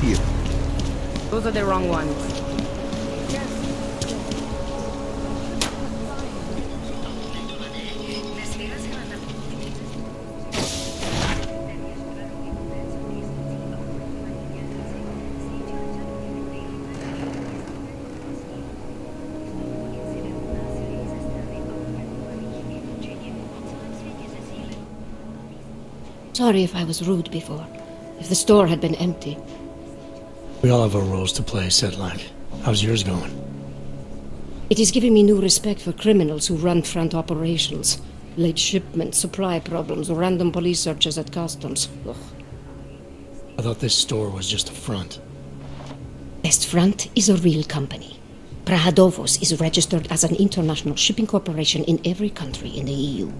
here. Those are the wrong ones. Sorry if I was rude before. If the store had been empty. We all have our roles to play, Sedlak. How's yours going? It is giving me new respect for criminals who run front operations. Late shipments, supply problems, random police searches at customs. Ugh. I thought this store was just a front. Best Front is a real company. Prahadovos is registered as an international shipping corporation in every country in the EU.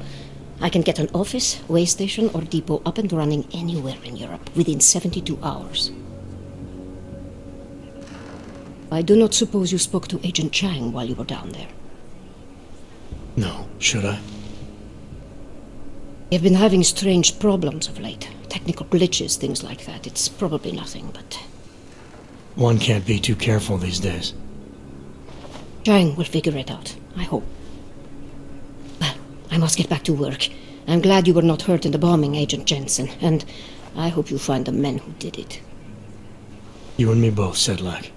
I can get an office, way station, or depot up and running anywhere in Europe within 72 hours. I do not suppose you spoke to Agent Chang while you were down there. No, should I? You've been having strange problems of late. Technical glitches, things like that. It's probably nothing, but... One can't be too careful these days. Chang will figure it out, I hope. Well, I must get back to work. I'm glad you were not hurt in the bombing, Agent Jensen, and I hope you find the men who did it. You and me both, Sedlak.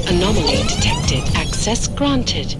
Anomaly detected. Access granted.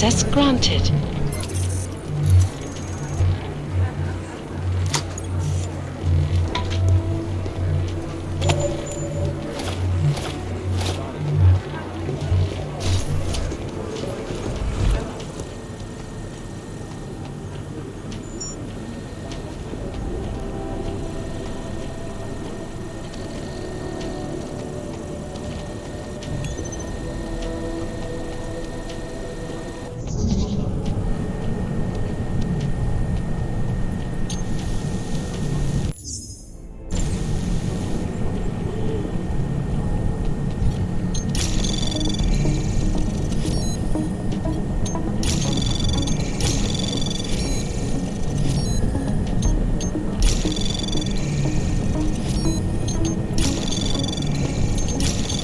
Access granted.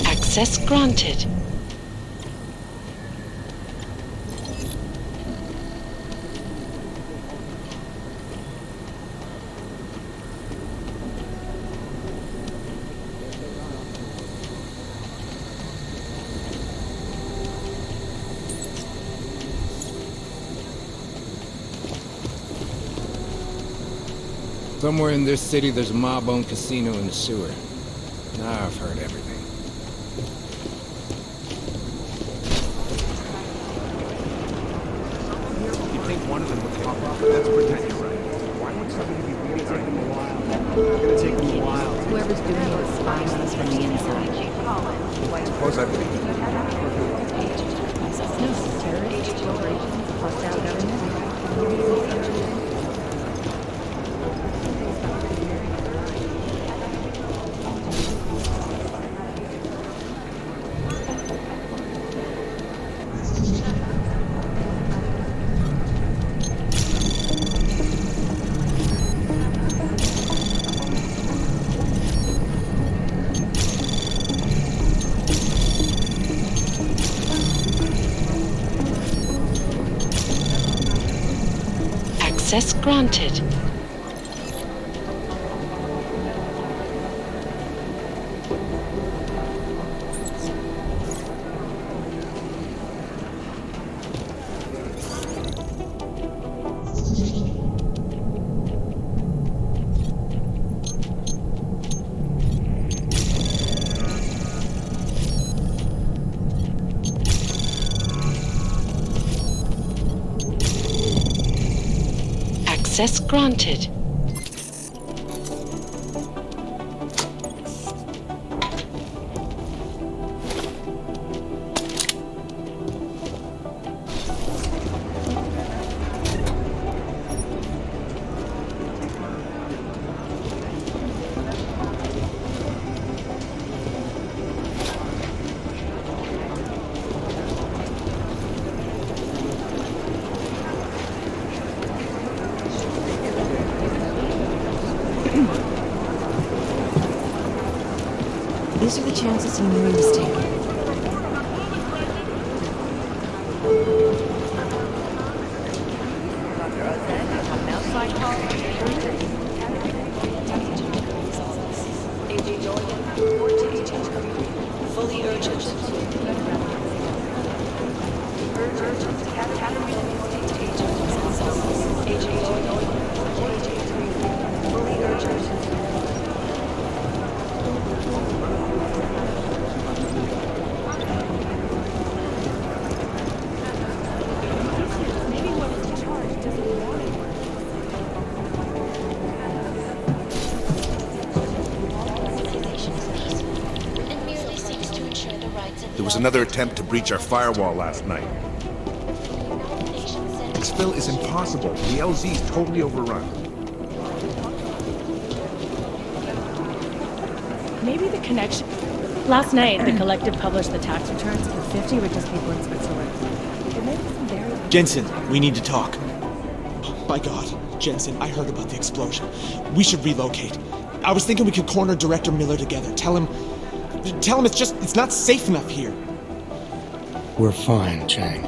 Access granted. Somewhere in this city, there's a mob-owned casino in the sewer. Now I've heard everything. You think one of them would pop up? Let's pretend you're right. Why would somebody be really take them a while? It's gonna take them a while. Whoever's doing it is spying on us from the inside. Suppose I believe you. No, terrorists, corporations, hostile government. Access granted. Access granted. These are the chances you knew he was taking. Fully urgent. Fully urgent. There was another attempt to breach our firewall last night. Exfil is impossible. The LZ is totally overrun. Maybe the connection. Last night, the collective published the tax returns for 50 richest people in Switzerland. There may be some very... Jensen, we need to talk. Oh, my God, Jensen, I heard about the explosion. We should relocate. I was thinking we could corner Director Miller together. Tell him it's not safe enough here. We're fine, Chang.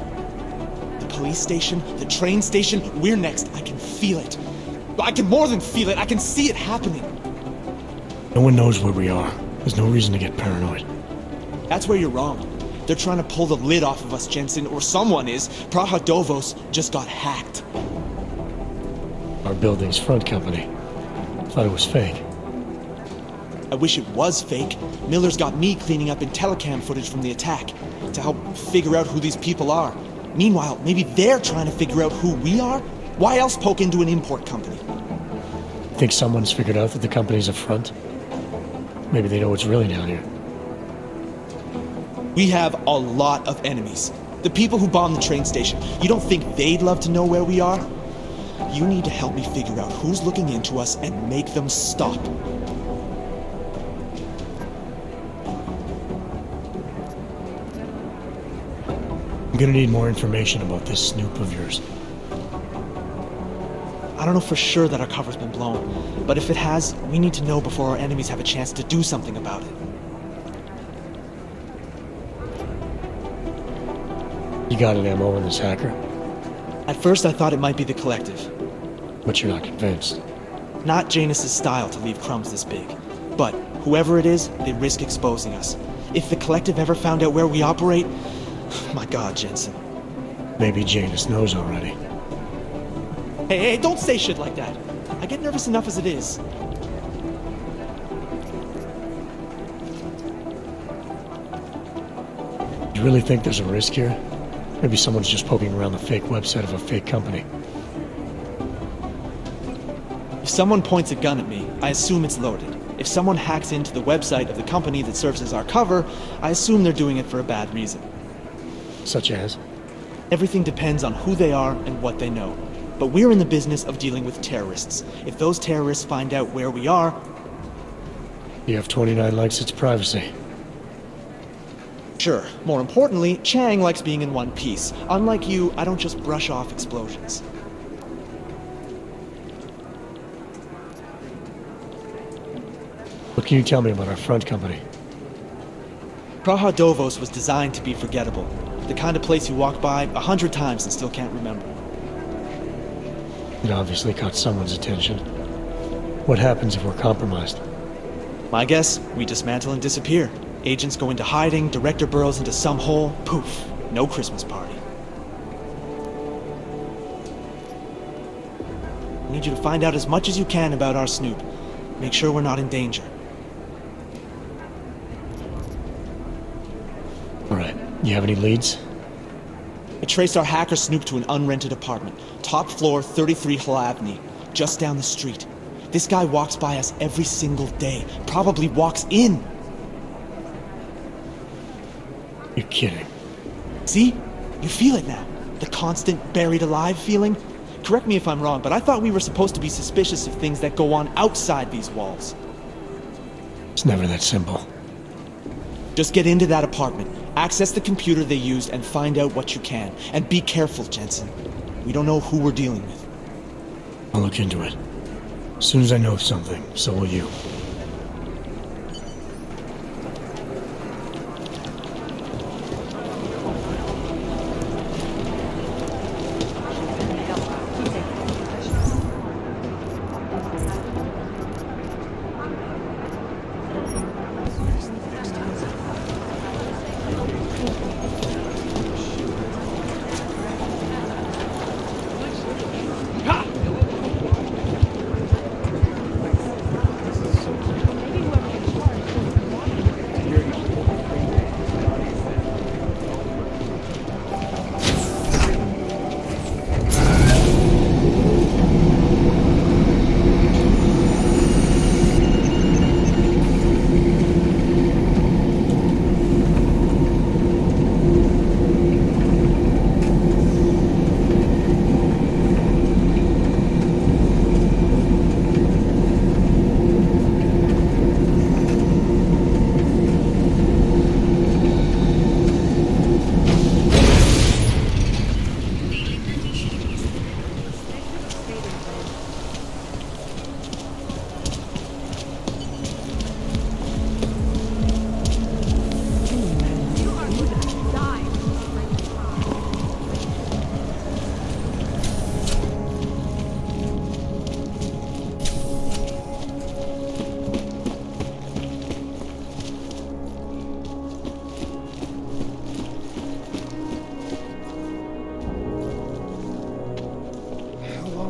The police station, the train station, we're next. I can feel it. I can more than feel it. I can see it happening. No one knows where we are. There's no reason to get paranoid. That's where you're wrong. They're trying to pull the lid off of us, Jensen, or someone is. Praha Dovos just got hacked. Our building's front company. Thought it was fake. I wish it was fake. Miller's got me cleaning up telecam footage from the attack to help figure out who these people are. Meanwhile, maybe they're trying to figure out who we are? Why else poke into an import company? Think someone's figured out that the company's a front? Maybe they know what's really down here. We have a lot of enemies. The people who bombed the train station. You don't think they'd love to know where we are? You need to help me figure out who's looking into us and make them stop. I'm gonna need more information about this snoop of yours. I don't know for sure that our cover's been blown, but if it has, we need to know before our enemies have a chance to do something about it. You got an MO in this hacker? At first I thought it might be the collective. But you're not convinced. Not Janus's style to leave crumbs this big. But whoever it is, they risk exposing us. If the collective ever found out where we operate... My God, Jensen. Maybe Janus knows already. Hey, don't say shit like that. I get nervous enough as it is. You really think there's a risk here? Maybe someone's just poking around the fake website of a fake company. If someone points a gun at me, I assume it's loaded. If someone hacks into the website of the company that serves as our cover, I assume they're doing it for a bad reason. Such as? Everything depends on who they are and what they know. But we're in the business of dealing with terrorists. If those terrorists find out where we are... The F-29 likes its privacy. Sure. More importantly, Chang likes being in one piece. Unlike you, I don't just brush off explosions. What can you tell me about our front company? Praha Dovos was designed to be forgettable. The kind of place you walk by 100 times and still can't remember. It obviously caught someone's attention. What happens if we're compromised? My guess, we dismantle and disappear. Agents go into hiding, director burrows into some hole, poof, no Christmas party. I need you to find out as much as you can about our snoop. Make sure we're not in danger. All right. You have any leads? I traced our hacker snoop to an unrented apartment. Top floor, 33 Hlavny, just down the street. This guy walks by us every single day. Probably walks in. You're kidding. See? You feel it now. The constant buried alive feeling. Correct me if I'm wrong, but I thought we were supposed to be suspicious of things that go on outside these walls. It's never that simple. Just get into that apartment, access the computer they used, and find out what you can. And be careful, Jensen. We don't know who we're dealing with. I'll look into it. As soon as I know something, so will you.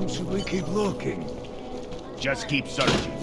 Should we keep looking? Just keep searching.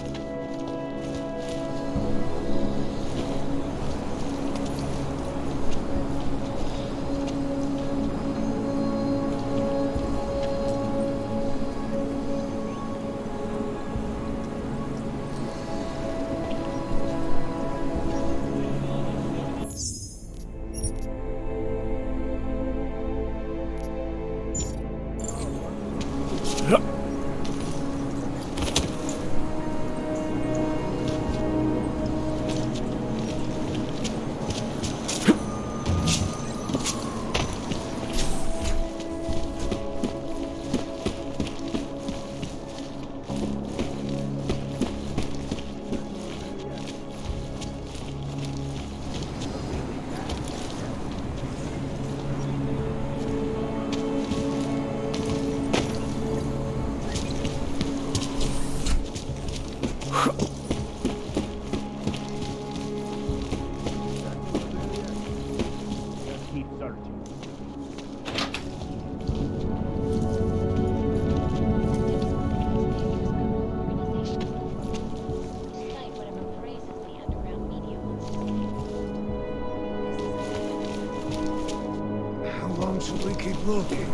Should we keep looking?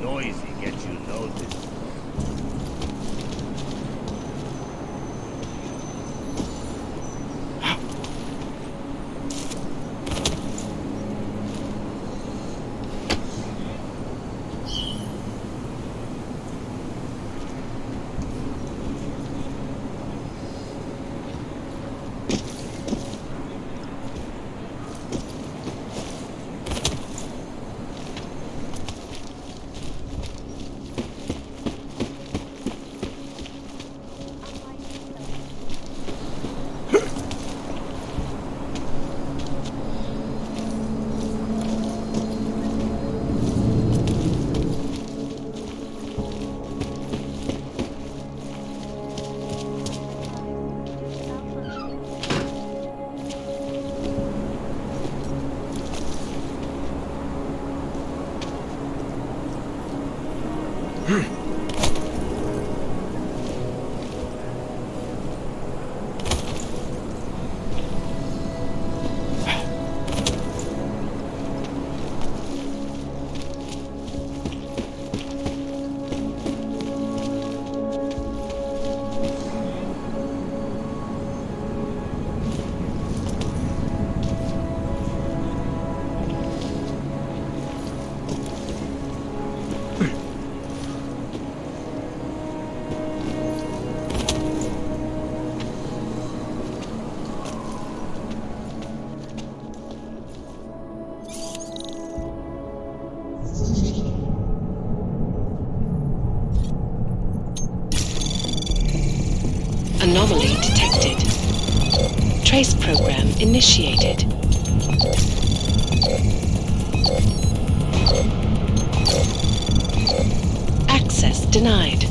Noisy gets you noticed. Anomaly detected. Trace program initiated. Access denied.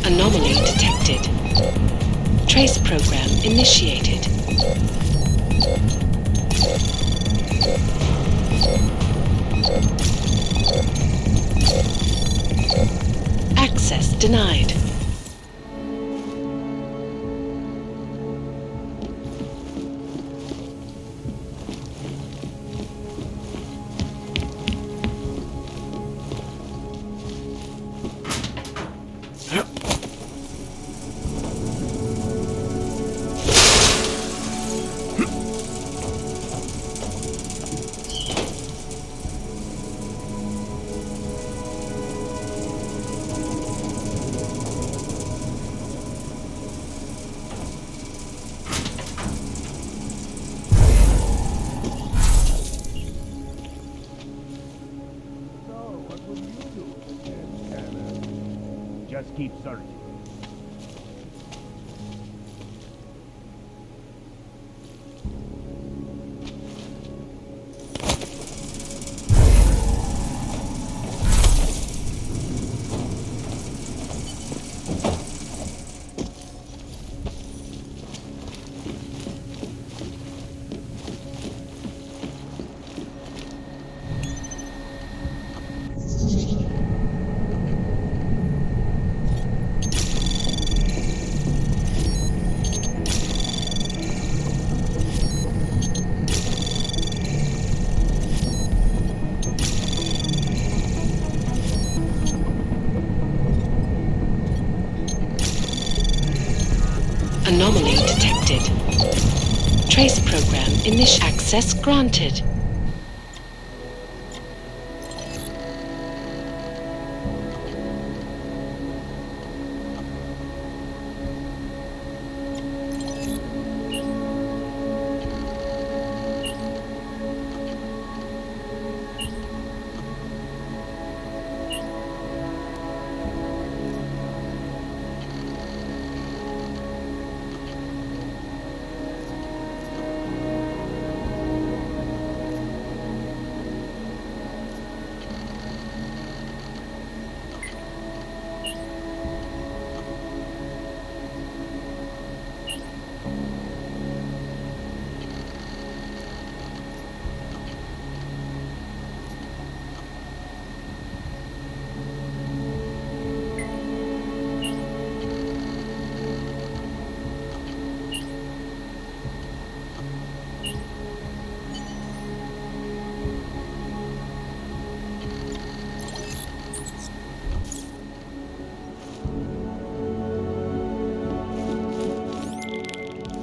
Anomaly detected. Trace program initiated. Access denied. Just keep searching. Anomaly detected. Trace program initial access granted.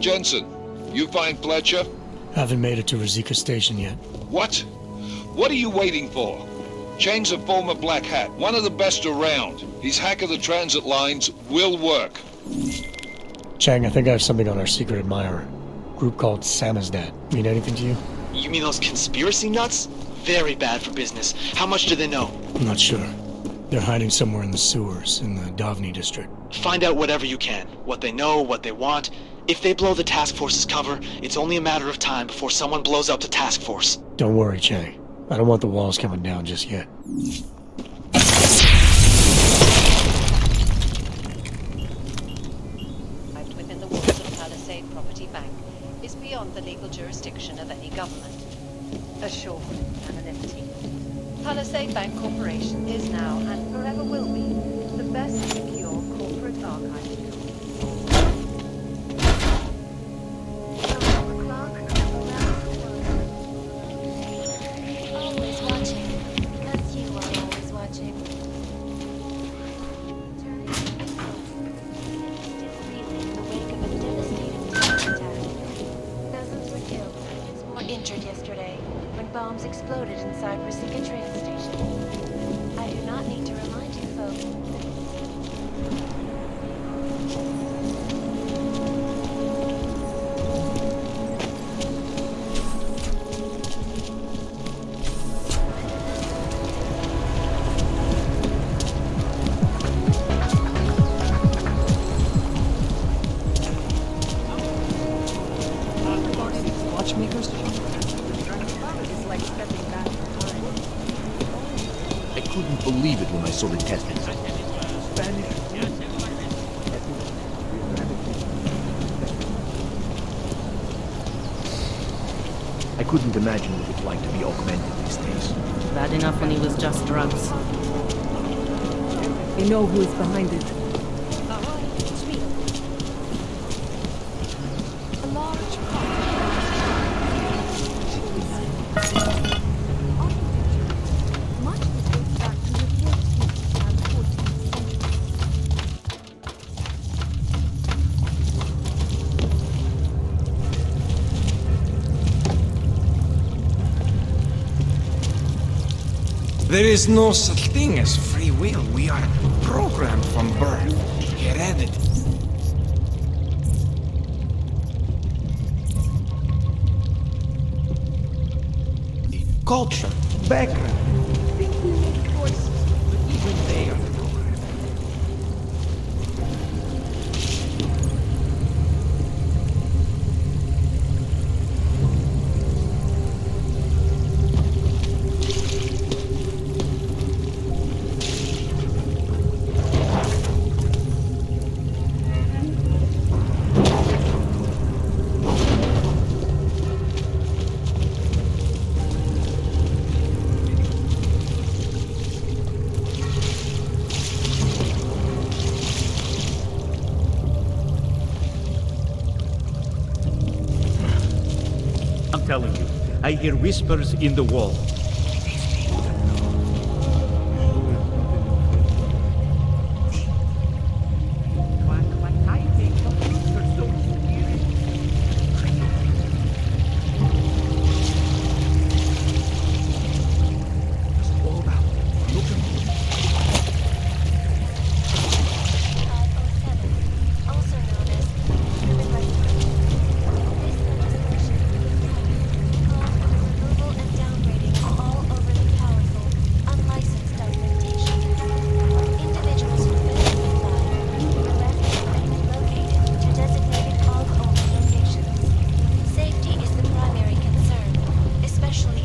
Jensen, you find Fletcher? Haven't made it to Rosika Station yet. What? What are you waiting for? Chang's a former Black Hat, one of the best around. His hack of the transit lines will work. Chang, I think I have something on our secret admirer. Group called Samizdat. Mean anything to you? You mean those conspiracy nuts? Very bad for business. How much do they know? I'm not sure. They're hiding somewhere in the sewers, in the Davni district. Find out whatever you can. What they know, what they want. If they blow the task force's cover, it's only a matter of time before someone blows up the task force. Don't worry, Chang. I don't want the walls coming down just yet. Within the walls of Palisade Property Bank is beyond the legal jurisdiction of any government. Assured anonymity. Palisade Bank Corporation is now and forever will be the best secure corporate archive. Always watching, as you are always watching. Still reeling in the wake of a devastating terror attack. Dozens were killed, hundreds more injured yesterday when bombs exploded inside Rosika train station. I do not need to remind you folks. Watchmakers? It's like stepping back in time. I couldn't believe it when I saw the test result. I couldn't imagine what it's like to be augmented these days. Bad enough when he was just drugs. They know who is behind it. There is no such thing as free will. We are programmed from birth, heredity. Culture, background. Think we make choices, but even they are programmed. telling you. I hear whispers in the wall.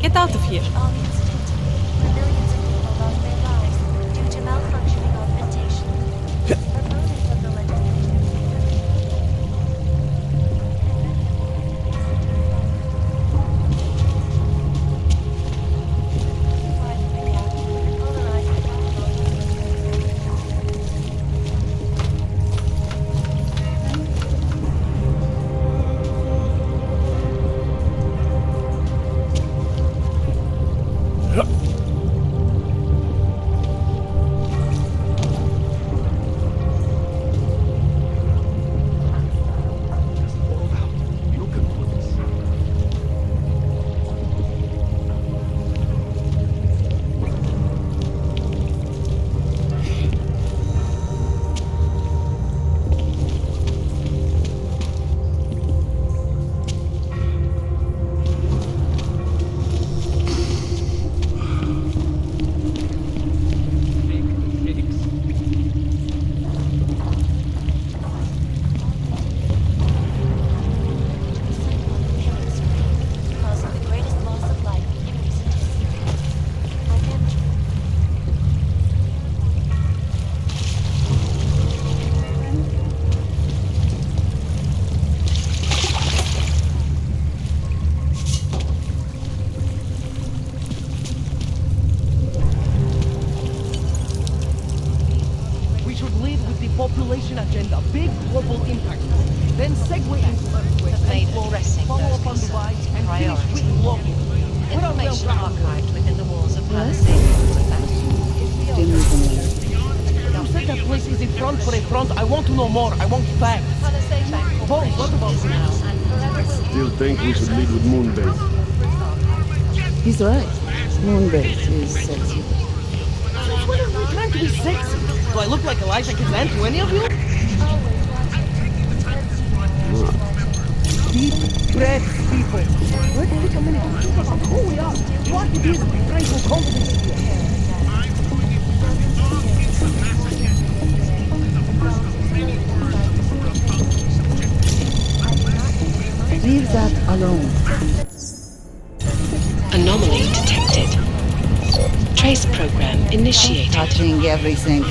Get out of here. Millions of people lost their lives due to malfunctioning augmentation. Opponents of the population agenda, big global impact. Then segue into earthquake, follow up on Dubai, and finish with global. Information archived within the walls of Palisade Property Bank. You said that place is in front for a front. I want to know more. I want facts. Palisade Bank Corporation what about is now and forever will be. Still think we should lead with Moonbase. He's right. Moonbase is sexy. What are we trying to be sexy? Do I look like Elijah Kazan to any of you? Deep breath, people. Let's take a minute to think about who we are, what it is we try to accomplish here. Leave that alone. Anomaly detected. Trace program initiated. Touching everything.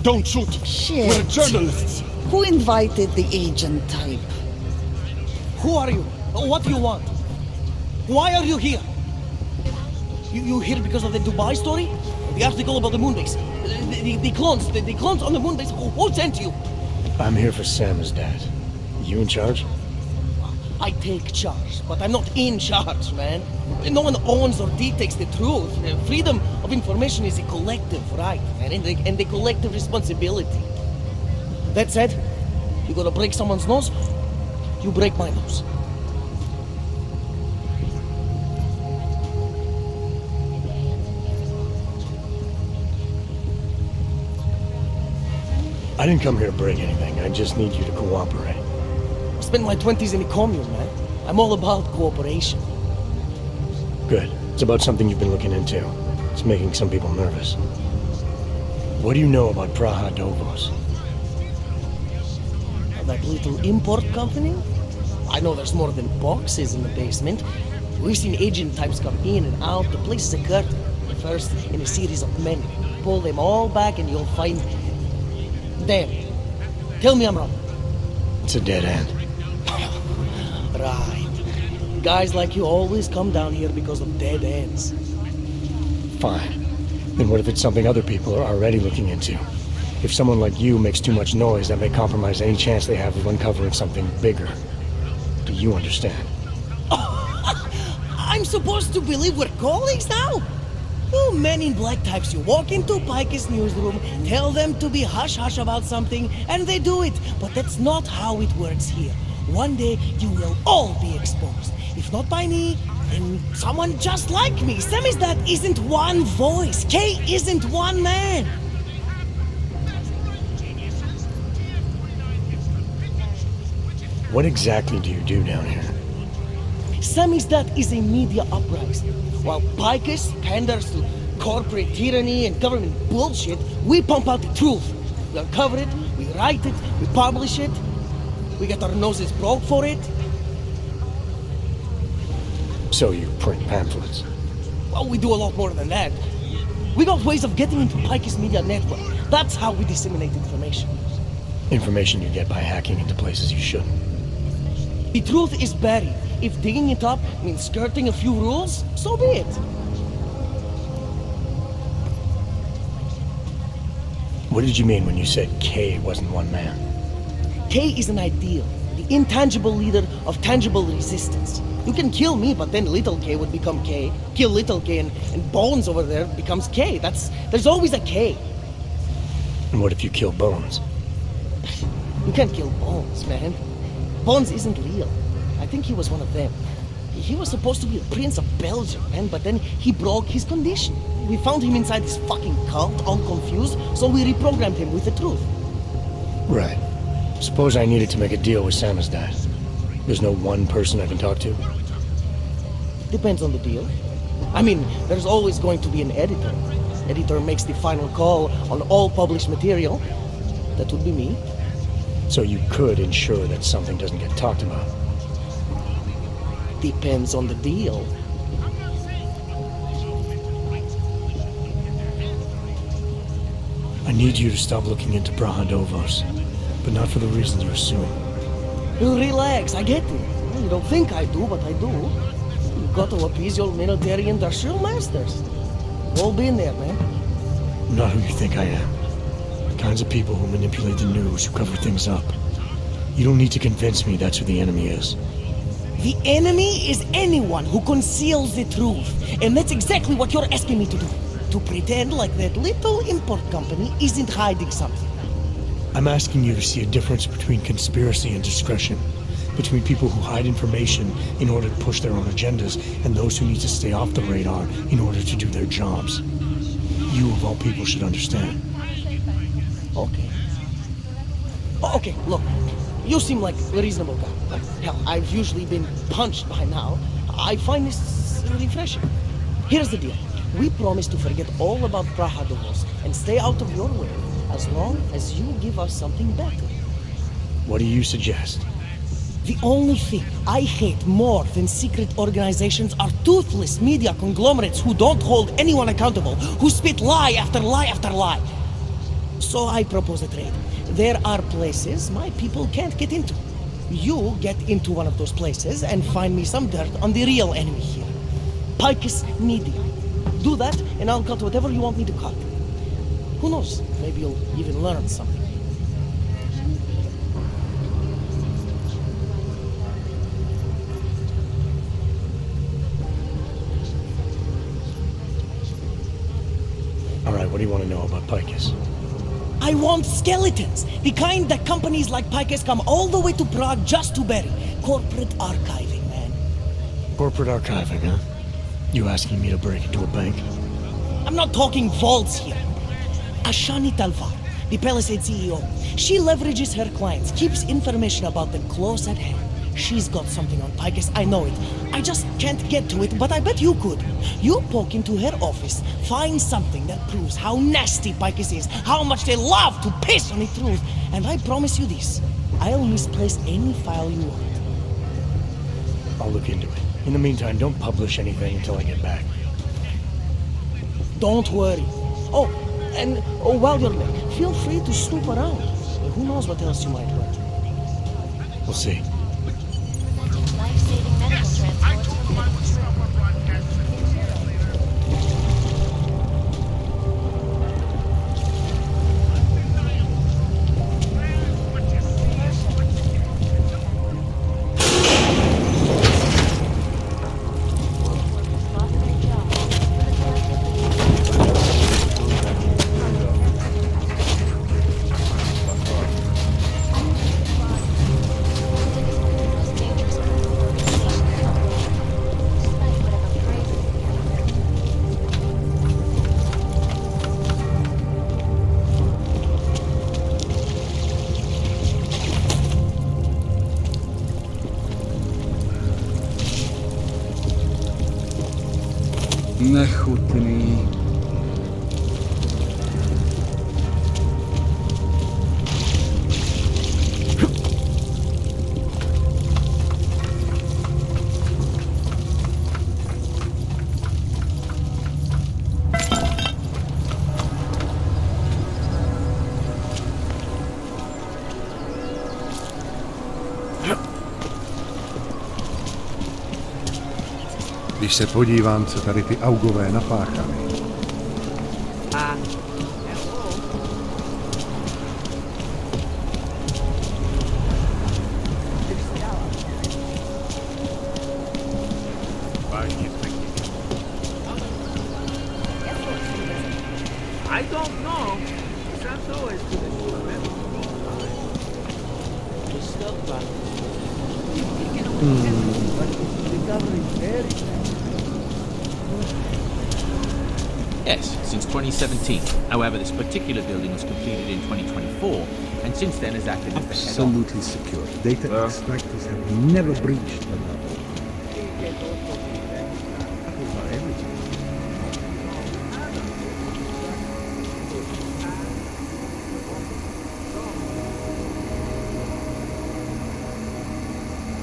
Don't shoot! Shit. We're journalists! Who invited the agent type? Who are you? What do you want? Why are you here? You here because of the Dubai story? The article about the moonbase? The clones on the moonbase? Who sent you? I'm here for Samizdat. You in charge? I take charge, but I'm not in charge, man. No one owns or dictates the truth. Freedom of information is a collective right, man, and a collective responsibility. That said, you gonna break someone's nose, you break my nose. I didn't come here to break anything. I just need you to cooperate. I spent my 20s in a commune, man. I'm all about cooperation. Good. It's about something you've been looking into. It's making some people nervous. What do you know about Praha Dovos? That little import company? I know there's more than boxes in the basement. We've seen agent types come in and out. The place is a curtain. The first in a series of many. Pull them all back and you'll find them. Tell me I'm wrong. It's a dead end. Right. Guys like you always come down here because of dead ends. Fine. Then what if it's something other people are already looking into? If someone like you makes too much noise, that may compromise any chance they have of uncovering something bigger. Do you understand? I'm supposed to believe we're colleagues now? You men in black types, you walk into Pike's newsroom, tell them to be hush-hush about something, and they do it. But that's not how it works here. One day, you will all be exposed. If not by me, then someone just like me. Samizdat isn't one voice. K isn't one man. What exactly do you do down here? Samizdat is a media uprising. While Picus panders to corporate tyranny and government bullshit, we pump out the truth. We uncover it, we write it, we publish it. We get our noses broke for it. So you print pamphlets? Well, we do a lot more than that. We got ways of getting into Picus media network. That's how we disseminate information. Information you get by hacking into places you shouldn't. The truth is buried. If digging it up means skirting a few rules, so be it. What did you mean when you said K wasn't one man? K is an ideal, the intangible leader of tangible resistance. You can kill me, but then little K would become K. Kill little K and Bones over there becomes K. There's always a K. And what if you kill Bones? You can't kill Bones, man. Bones isn't real. I think he was one of them. He was supposed to be a prince of Belgium, man, but then he broke his condition. We found him inside this fucking cult, all confused, so we reprogrammed him with the truth. Right. Suppose I needed to make a deal with Samizdat. There's no one person I can talk to? Depends on the deal. I mean, there's always going to be an editor. Editor makes the final call on all published material. That would be me. So you could ensure that something doesn't get talked about? Depends on the deal. I need you to stop looking into Brahadovos, but not for the reasons you assume. Relax, I get it. You don't think I do, but I do. You got to appease your military industrial masters. We've all been there, man. I'm not who you think I am. The kinds of people who manipulate the news, who cover things up. You don't need to convince me that's who the enemy is. The enemy is anyone who conceals the truth. And that's exactly what you're asking me to do. To pretend like that little import company isn't hiding something. I'm asking you to see a difference between conspiracy and discretion. Between people who hide information in order to push their own agendas and those who need to stay off the radar in order to do their jobs. You, of all people, should understand. Okay. Okay, look. You seem like a reasonable guy. Hell, I've usually been punched by now. I find this refreshing. Here's the deal. We promise to forget all about Brahadovos and stay out of your way as long as you give us something better. What do you suggest? The only thing I hate more than secret organizations are toothless media conglomerates who don't hold anyone accountable, who spit lie after lie after lie. So I propose a trade. There are places my people can't get into. You get into one of those places and find me some dirt on the real enemy here. Picus Media. Do that and I'll cut whatever you want me to cut. Who knows? Maybe you'll even learn something. Alright, what do you want to know about Picus? I want skeletons! The kind that companies like Picus come all the way to Prague just to bury. Corporate archiving, man. Corporate archiving, huh? You asking me to break into a bank? I'm not talking vaults here. Ashani Talvar, the Palisade CEO, she leverages her clients, keeps information about them close at hand. She's got something on Picus, I know it. I just can't get to it, but I bet you could. You poke into her office, find something that proves how nasty Picus is, how much they love to piss on the truth, and I promise you this, I'll misplace any file you want. I'll look into it. In the meantime, don't publish anything until I get back. Don't worry. Oh, and while you're there, feel free to snoop around. Who knows what else you might learn. We'll see. Life-saving medical transport from když se podívám, co tady ty augové napáchali. I don't know. That's always good. Yes, since 2017. However, this particular building was completed in 2024, and since then has acted as the head Absolutely secure. Data extractors have never breached the level.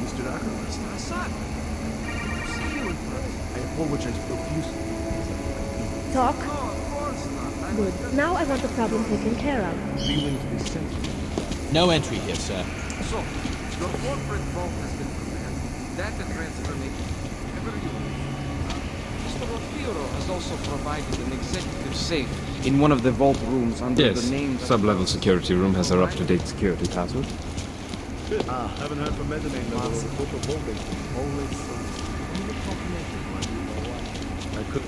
Mr. Ackerman, Assad. See you in person. I apologize profusely. Talk? Good. Now I want the problem taken care of. Feeling to be sensitive. No entry here, sir. So, your corporate vault has been prepared. Data transfer may ever you Mr. Rafiro has also provided an executive safe in one of the vault rooms under Yes, the name... sub-level security room has our up-to-date security password. Haven't heard from Medellin though. Total bombing. Always I could.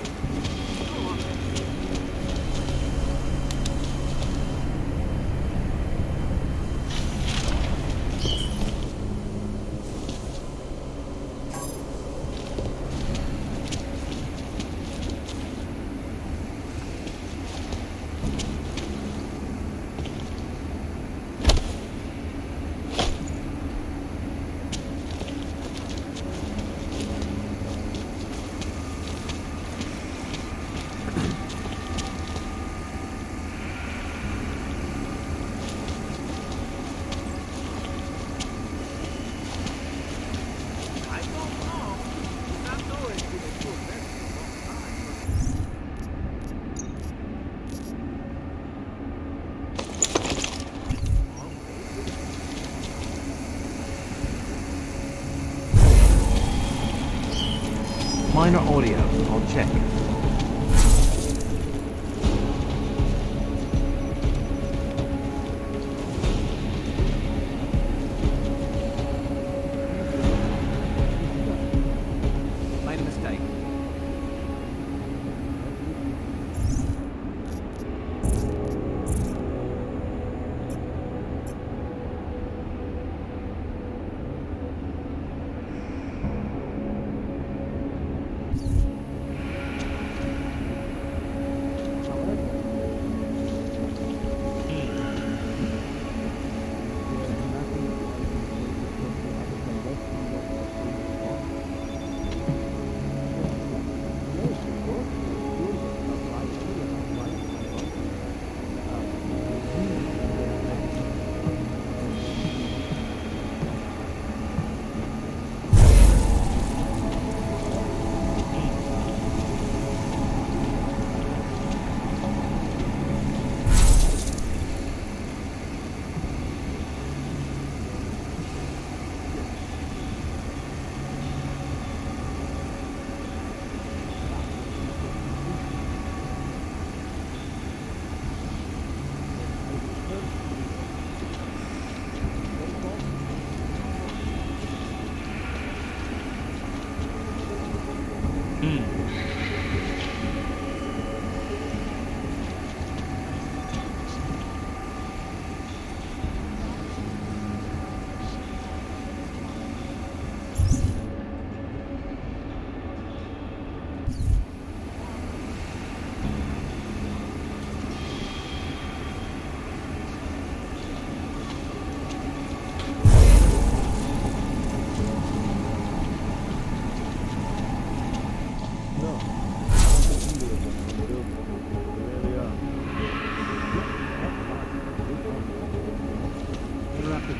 Minor audio. I'll check. Made a mistake.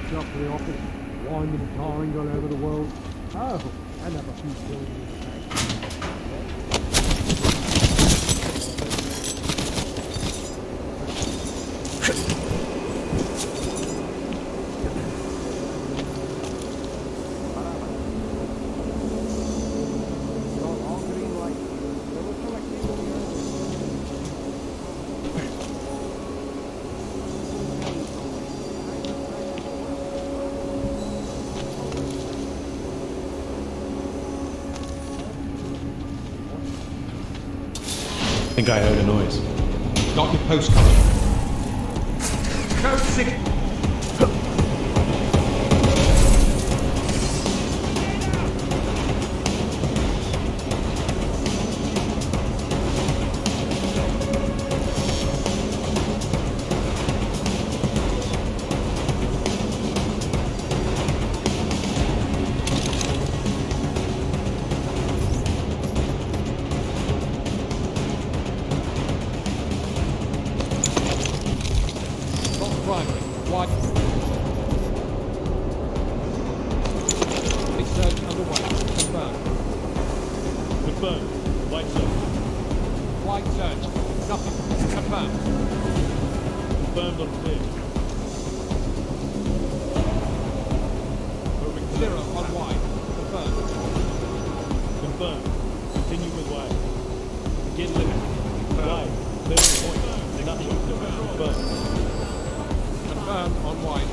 Up to the office, wine and tarring all over the world. Oh, and have a few think I heard a noise. Got your postcard. Code 6. Primary. Wide. Big search underway. Confirmed. Confirmed. White search. Wide search. Nothing. Confirmed. Confirmed on clear. Moving to 0 on wide. Confirmed. Confirmed. Continue with wide. Begin limit. Wide. Clear point. Nothing. Confirmed. Confirmed on wide.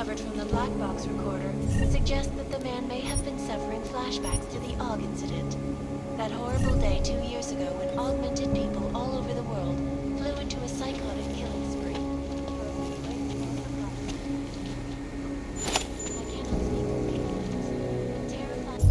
recovered from the black box recorder suggest that the man may have been suffering flashbacks to the Og incident. That horrible day 2 years ago when augmented people all over the world flew into a psychotic killing spree. I cannot speak of the feelings, the terrifying...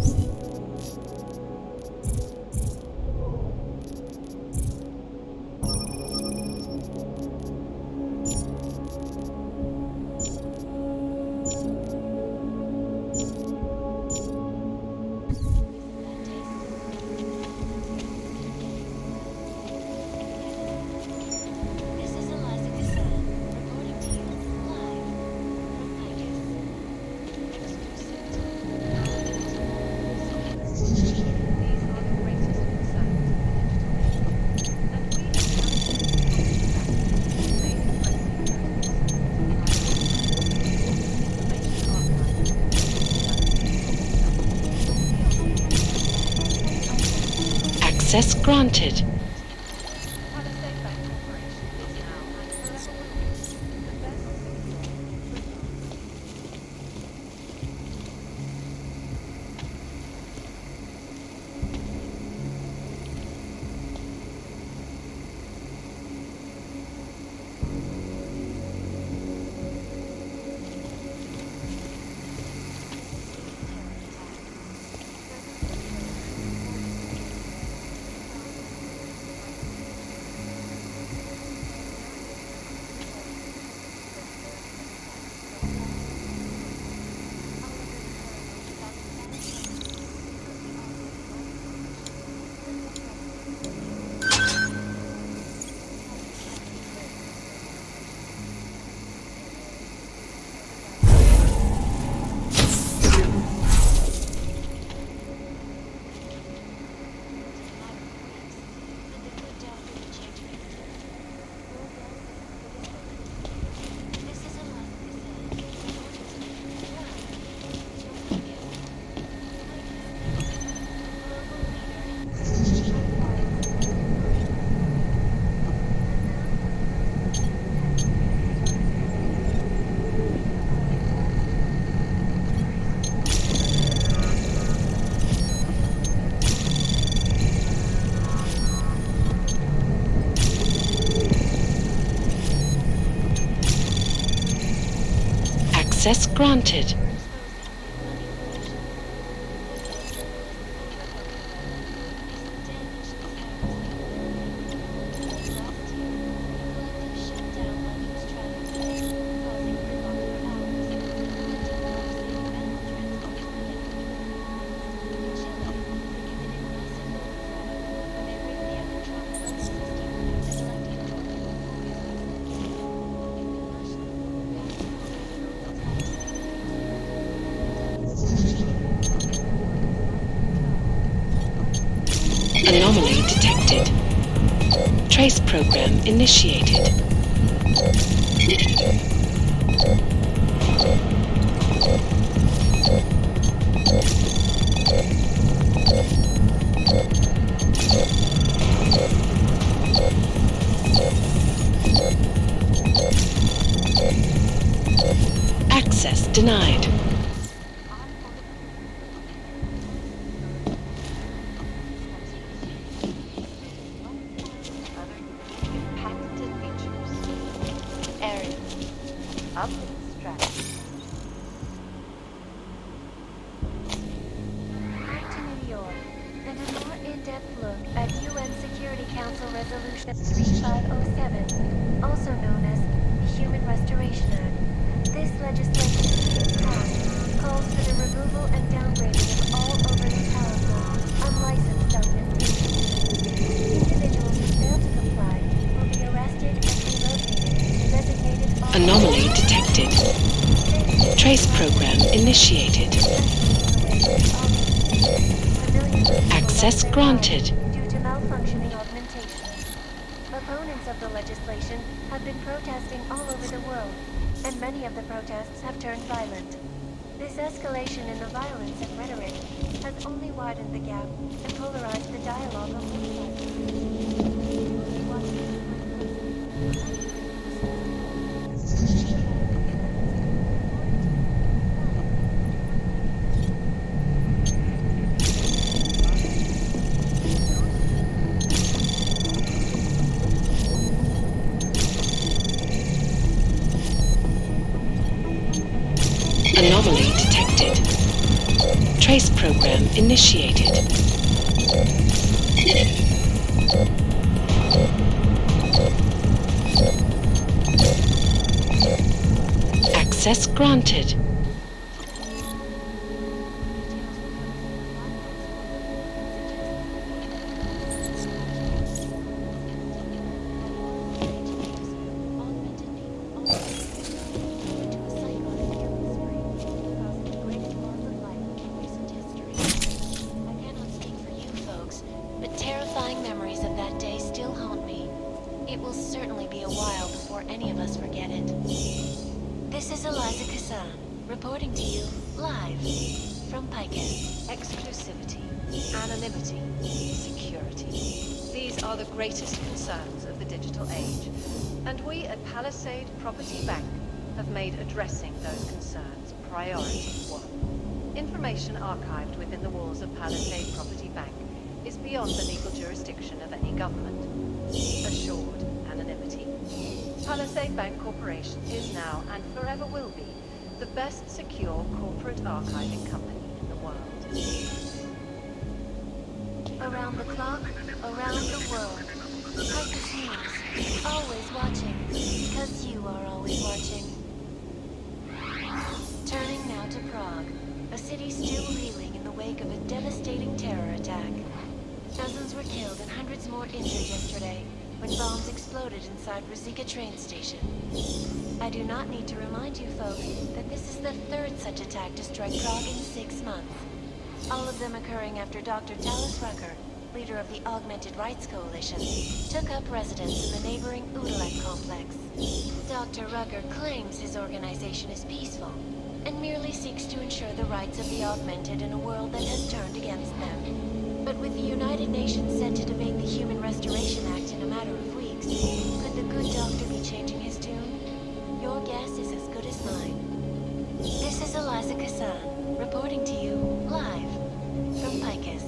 Access granted. Access granted. Anomaly detected. Trace program initiated. Access denied. Anomaly detected. Trace program initiated. Access granted. Due to malfunctioning augmentation. Opponents of the legislation have been protesting all over the world, and many of the protests have turned violent. This escalation in the violence and rhetoric has only widened the gap and polarized the dialogue on both sides. Trace program initiated. Access granted. But terrifying memories of that day still haunt me. It will certainly be a while before any of us forget it. This is Eliza Kassan, reporting to you live from Picus. Exclusivity, anonymity, security. These are the greatest concerns of the digital age. And we at Palisade Property Bank have made addressing those concerns priority one. Information archived within the walls of Palisade Property Bank is beyond the legal jurisdiction of any government. Assured anonymity. Palisade Bank Corporation is now and forever will be the best secure corporate archiving company in the world. Around the clock, around the world. Picus News, always watching, because you are always watching. Turning now to Prague, a city still reeling in the wake of a devastating terror attack. Dozens were killed and hundreds more injured yesterday when bombs exploded inside Ruzicka train station. I do not need to remind you folks that this is the third such attack to strike Prague in 6 months. All of them occurring after Dr. Talis Rucker, leader of the Augmented Rights Coalition, took up residence in the neighboring Udalek complex. Dr. Rucker claims his organization is peaceful and merely seeks to ensure the rights of the augmented in a world that has turned against them. But with the United Nations set to debate the Human Restoration Act in a matter of weeks, could the good doctor be changing his tune? Your guess is as good as mine. This is Eliza Kassan, reporting to you live from Picus.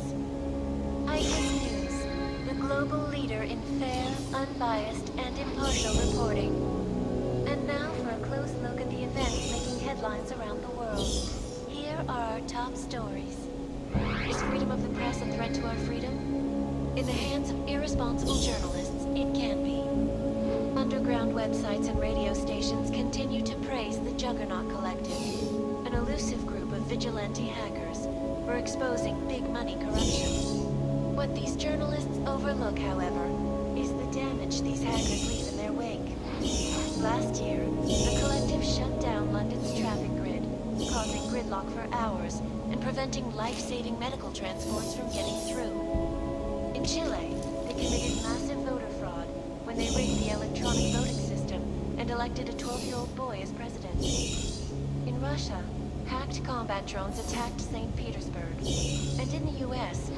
Picus News, the global leader in fair, unbiased, and impartial reporting. And now for a close look at the events making headlines around the world. Here are our top stories. Is freedom of the press a threat to our freedom? In the hands of irresponsible journalists, it can be. Underground websites and radio stations continue to praise the Juggernaut Collective, an elusive group of vigilante hackers for exposing big money corruption. What these journalists overlook, however, is the damage these hackers leave in their wake. Last year, the collective shut down London's traffic grid, causing gridlock for hours and preventing life-saving medical transports from getting through. In Chile, they committed massive voter fraud when they rigged the electronic voting system and elected a 12-year-old boy as president. In Russia, hacked combat drones attacked St. Petersburg. And in the US,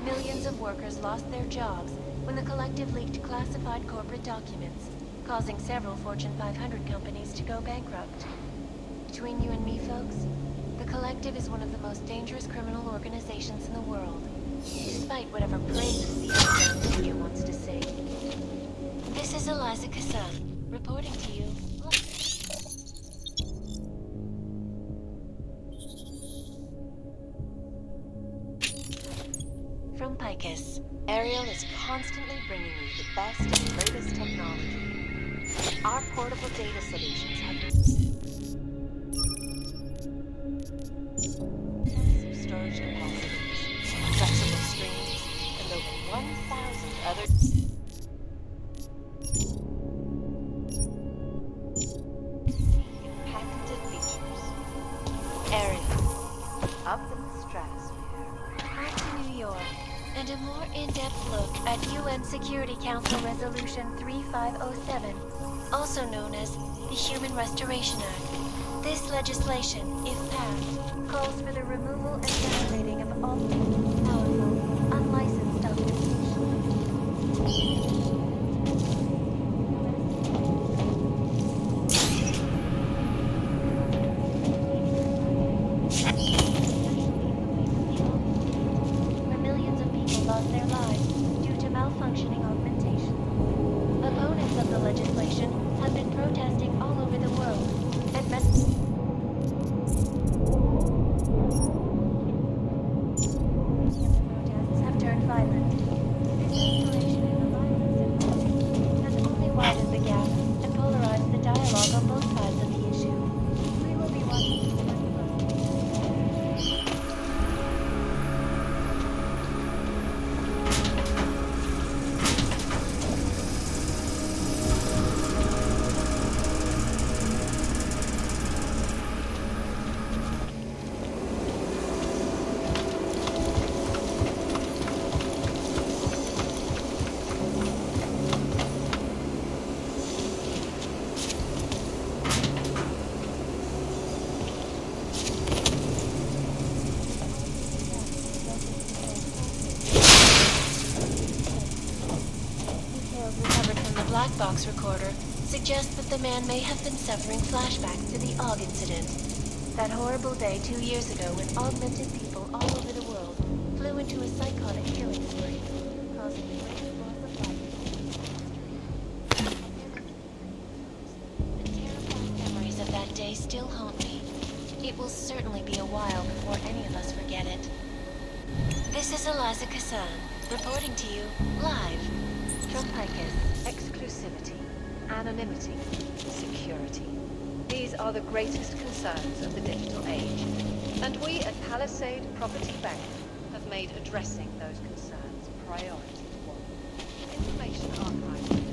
millions of workers lost their jobs when the collective leaked classified corporate documents, causing several Fortune 500 companies to go bankrupt. Between you and me, folks, the collective is one of the most dangerous criminal organizations in the world, despite whatever praises the underground media wants to say. This is Eliza Kassan, reporting to you. From Picus, Ariel is constantly bringing you the best and latest technology. Our portable data solutions have storage capacities, flexible screens, and over 1,000 other patented features. Ariel, up in the stratosphere. Back to New York, and a more in-depth look at UN Security Council Resolution 3507, also known as the Human Restoration Act. This legislation, if passed, calls for the removal and generating of all powerful, unlicensed documentation. Where millions of people lost their lives due to malfunctioning augmentation. Opponents of the legislation have been protesting all over the world and black box recorder suggests that the man may have been suffering flashbacks to the Og incident. That horrible day 2 years ago when augmented people all over the world flew into a psychotic killing spree, causing the greatest loss of life in history. The terrifying memories of that day still haunt me. It will certainly be a while before any of us forget it. This is Eliza Kassan, reporting to you live From Picus, exclusivity, anonymity, security. These are the greatest concerns of the digital age. And we at Palisade Property Bank have made addressing those concerns priority one. Information archive.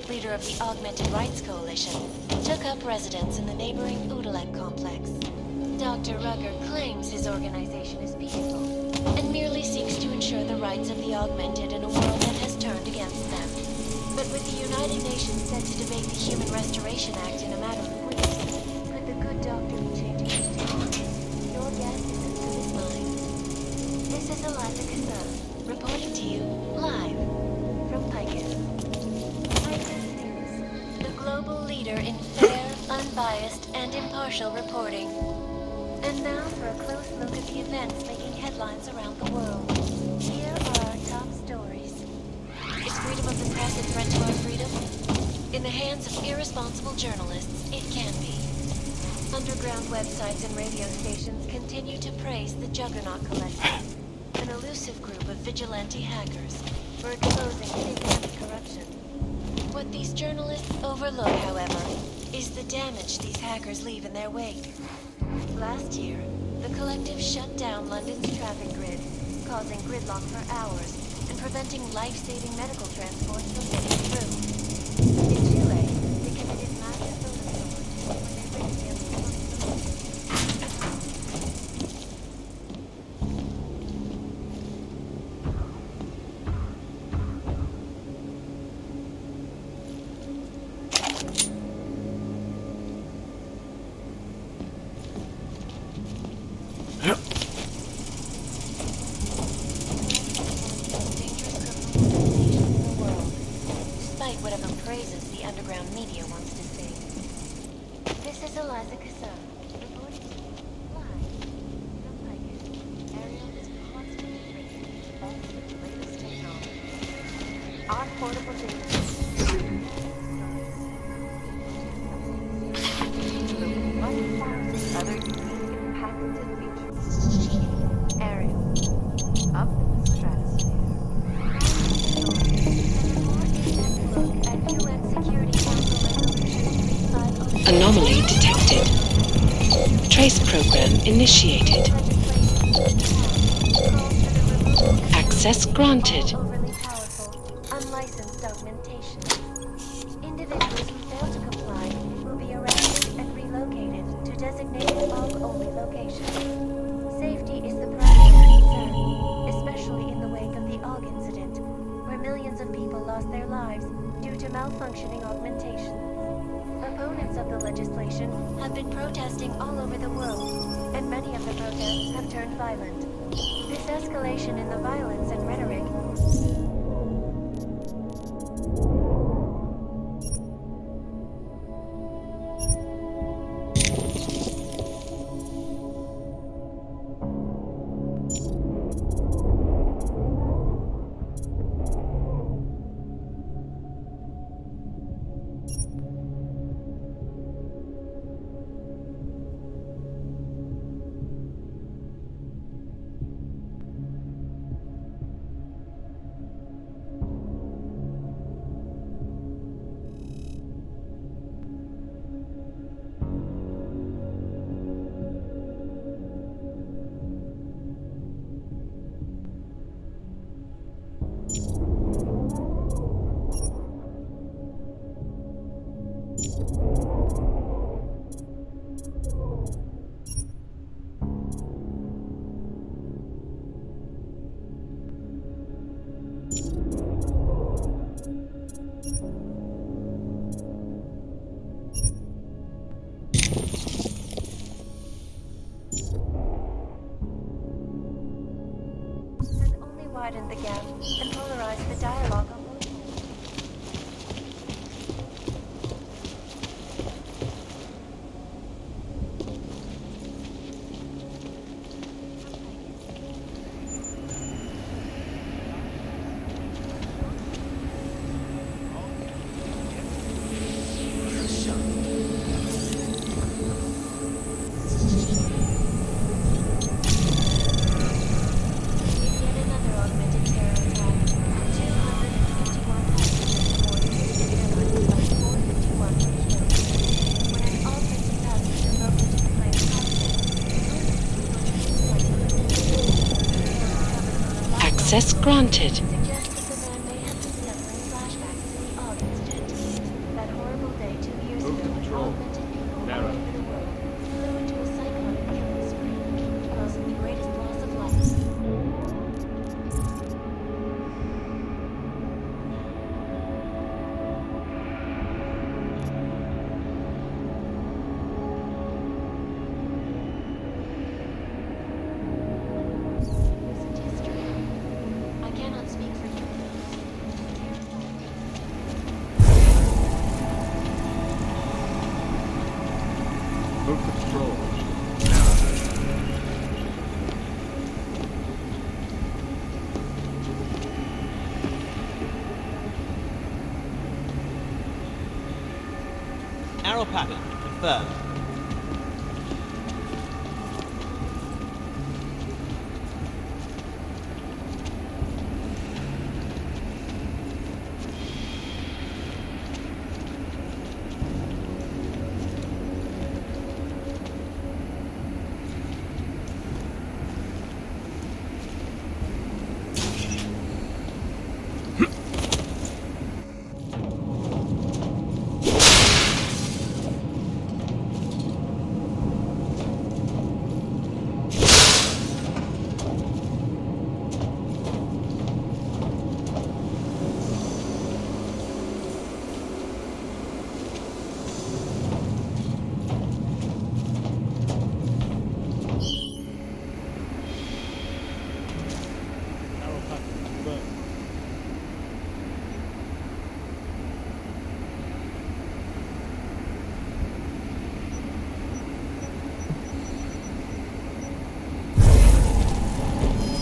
Leader of the Augmented Rights Coalition, took up residence in the neighboring Udalek complex. Dr. Rugger claims his organization is peaceful and merely seeks to ensure the rights of the augmented in a world that has turned against them. But with the United Nations set to debate the Human Restoration Act in a matter of weeks, could the good doctor be changing his tune? Your guess is as good as mine. This is Eliza Kassan, reporting to you live from Picus. Global leader in fair, unbiased, and impartial reporting. And now for a close look at the events making headlines around the world. Here are our top stories. Is freedom of the press a threat to our freedom? In the hands of irresponsible journalists, it can be. Underground websites and radio stations continue to praise the Juggernaut Collective, an elusive group of vigilante hackers for exposing satanic corruption. What these journalists overlook, however, is the damage these hackers leave in their wake. Last year, the collective shut down London's traffic grid, causing gridlock for hours and preventing life-saving medical transport from getting through. In Chile, they committed massive building storms when they rigged nearly 1 whatever praises the underground media wants to sing. This is Eliza Kassan, reporting to you live from Picus. Ariel is constantly bringing thanks to the latest technology. Our portable data other unique and patented features. Ariel, up in the stratosphere. Anomaly detected. Trace program initiated. Access granted. Overly powerful, unlicensed augmentation. Individuals who fail to comply will be arrested and relocated to designated AUG-only locations. Safety is the primary concern, especially in the wake of the AUG incident, where millions of people lost their lives due to malfunctioning augmentation. Opponents of the legislation have been protesting all over the world, and many of the protests have turned violent. This escalation in the violence and rhetoric Only widened the gap and polarized the dialogue on both sides. Access granted. Suggests that the man may have been suffering flashbacks to the Og incident. That horrible day 2 years ago when all augmented people all over the world flew into a cyclonic killing spree, causing the greatest loss of life. Recent history. I cannot speak for you. Move to patrol. Arrow pattern confirmed.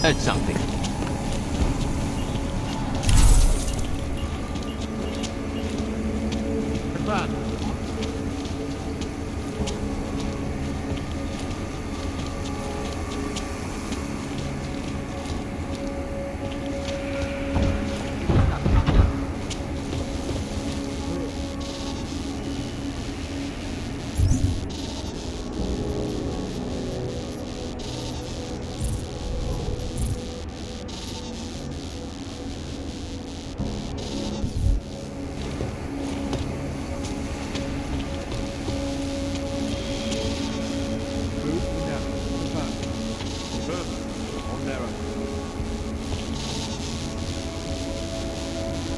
Heard something. Confirmed.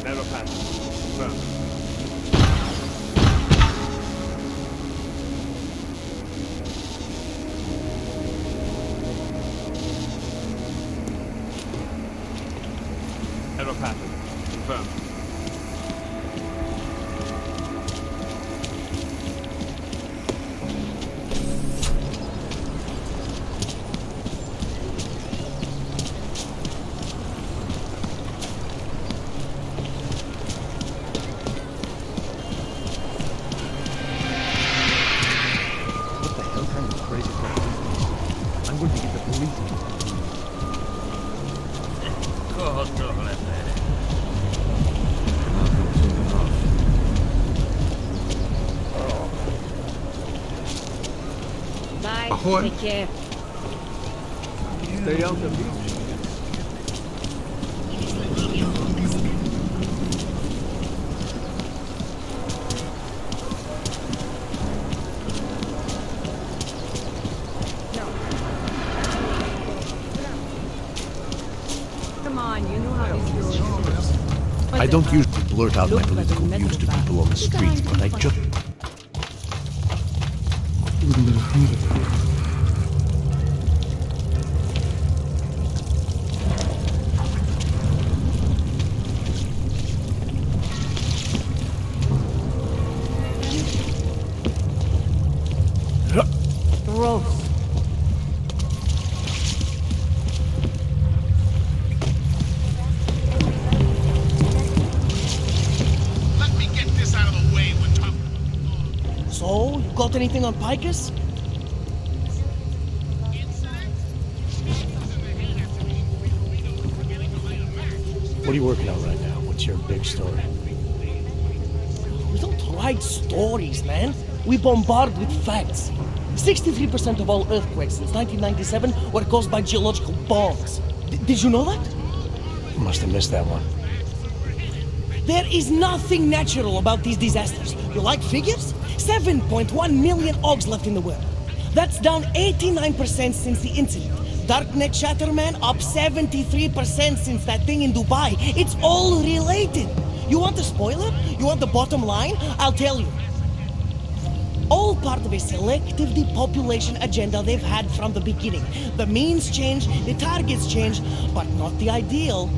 Narrow path. Confirmed. Narrow path. Confirmed. What the hell kind of crazy crap is this? I'm going to get the police in. Bye. Ahoy. Take care. Stay out of the beach. I don't usually blurt out my political views to people on the street, but I just... Gross. Let me get this out of the way when talking. So, you got anything on Picus? What are you working on right now? What's your big story? We don't write stories, man. We bombard with facts. 63% of all earthquakes since 1997 were caused by geological bombs. Did you know that? Must have missed that one. There is nothing natural about these disasters. You like figures? 7.1 million OGs left in the world. That's down 89% since the incident. Darknet chatter, man, up 73% since that thing in Dubai. It's all related. You want a spoiler? You want the bottom line? I'll tell you. All part of a selective depopulation agenda they've had from the beginning. The means change, the targets change, but not the ideal.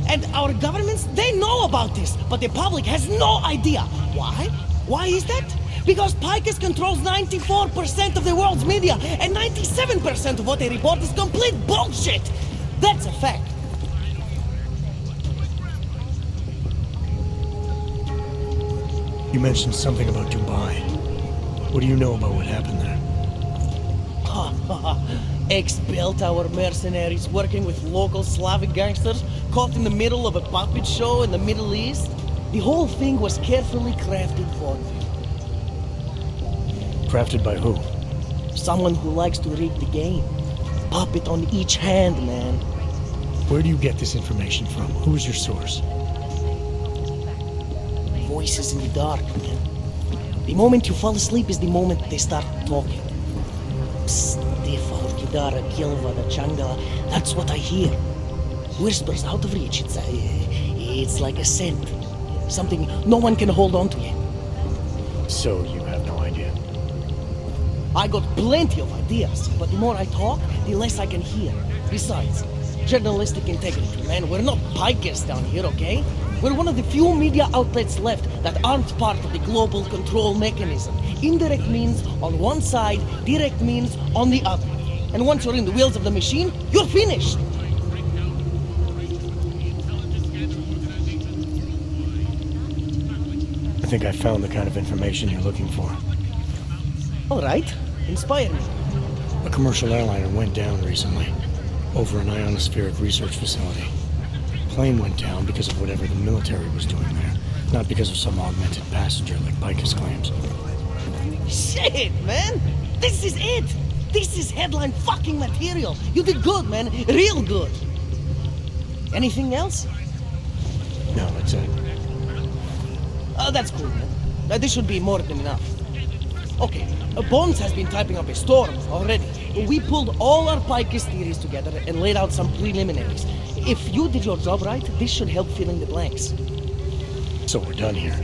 And our governments, they know about this, but the public has no idea. Why? Why is that? Because Picus controls 94% of the world's media, and 97% of what they report is complete bullshit. That's a fact. You mentioned something about Dubai. What do you know about what happened there? Ex-bell tower mercenaries working with local Slavic gangsters caught in the middle of a puppet show in the Middle East. The whole thing was carefully crafted for them. Crafted by who? Someone who likes to rig the game. Puppet on each hand, man. Where do you get this information from? Who is your source? Voices in the dark, man. The moment you fall asleep is the moment they start talking. Psst, Defa, Kidara, Kilva, Changala. That's what I hear. Whispers out of reach. It's like a scent. Something no one can hold on to yet. So you have no idea? I got plenty of ideas, but the more I talk, the less I can hear. Besides, journalistic integrity, man. We're not Picus down here, okay? We're one of the few media outlets left that aren't part of the global control mechanism. Indirect means on one side, direct means on the other. And once you're in the wheels of the machine, you're finished. I think I found the kind of information you're looking for. All right, inspire me. A commercial airliner went down recently, over an ionospheric research facility. Plane went down because of whatever the military was doing there, not because of some augmented passenger like Picus claims. Shit, man! This is it! This is headline fucking material! You did good, man! Real good! Anything else? No, that's it. That's cool, man. This should be more than enough. Okay, Bones has been typing up a storm already. We pulled all our Picus theories together and laid out some preliminaries. If you did your job right, this should help fill in the blanks. So we're done here.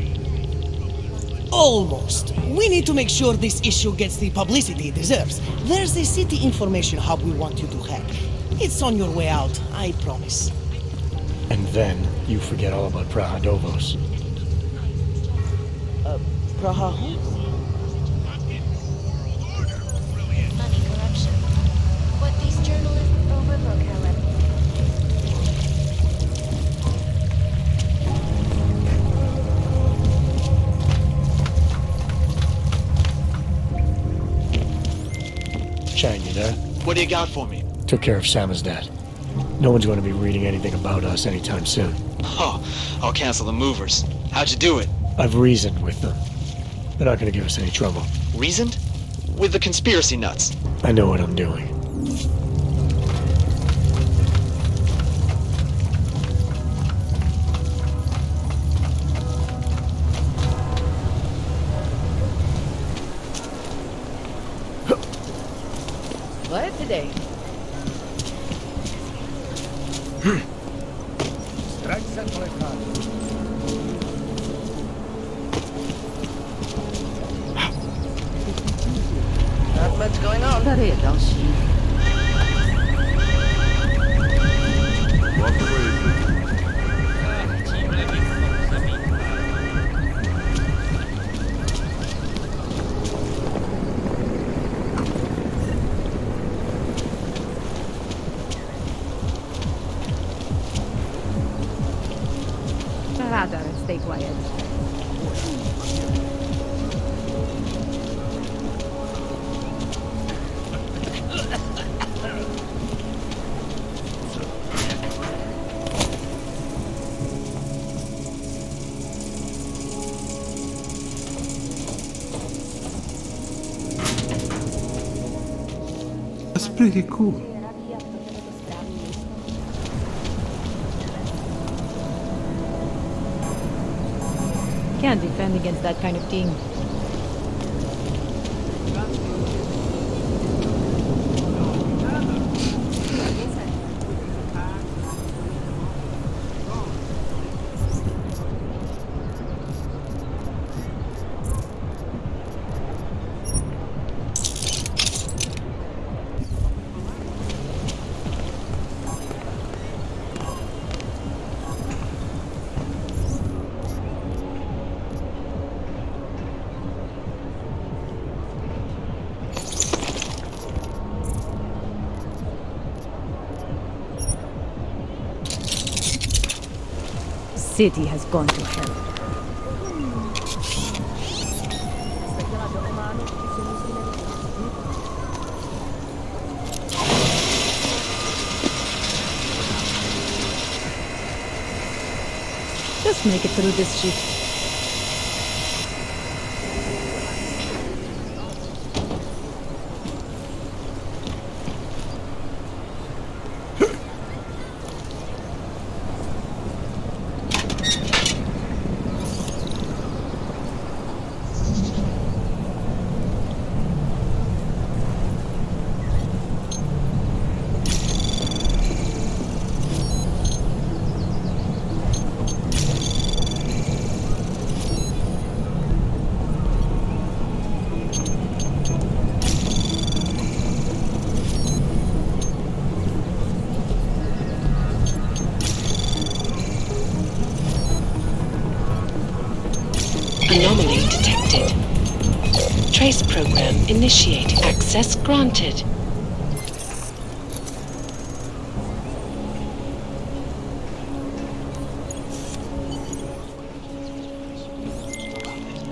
Almost. We need to make sure this issue gets the publicity it deserves. There's a city information hub we want you to hack. It's on your way out, I promise. And then you forget all about Praha Dovos. Praha? Money corruption. What these journalists overlook, however. Chang, you there? What do you got for me? Took care of Samizdat. No one's going to be reading anything about us anytime soon. Oh, I'll cancel the movers. How'd you do it? I've reasoned with them. They're not going to give us any trouble. Reasoned? With the conspiracy nuts. I know what I'm doing. What today? Not much going on. Rather, stay quiet. That's pretty cool. Can't defend against that kind of team. City has gone to hell. Just make it through this shit. Anomaly detected. Trace program initiated. Access granted.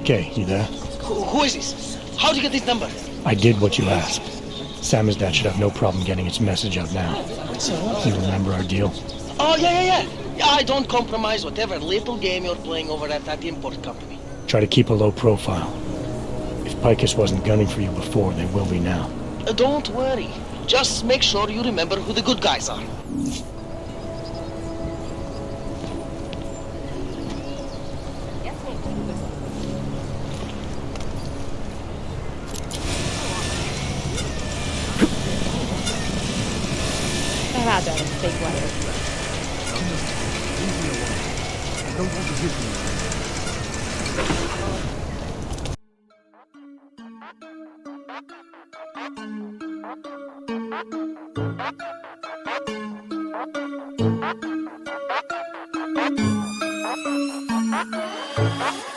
Okay, you there? Who is this? How'd you get this number? I did what you asked. Samizdat should have no problem getting its message out now. You remember our deal? Oh, yeah. Yeah, I don't compromise whatever little game you're playing over at that import company. Try to keep a low profile. If Picus wasn't gunning for you before, they will be now. Don't worry. Just make sure you remember who the good guys are. Rather, stay quiet. I don't want to hear from you. Thank you.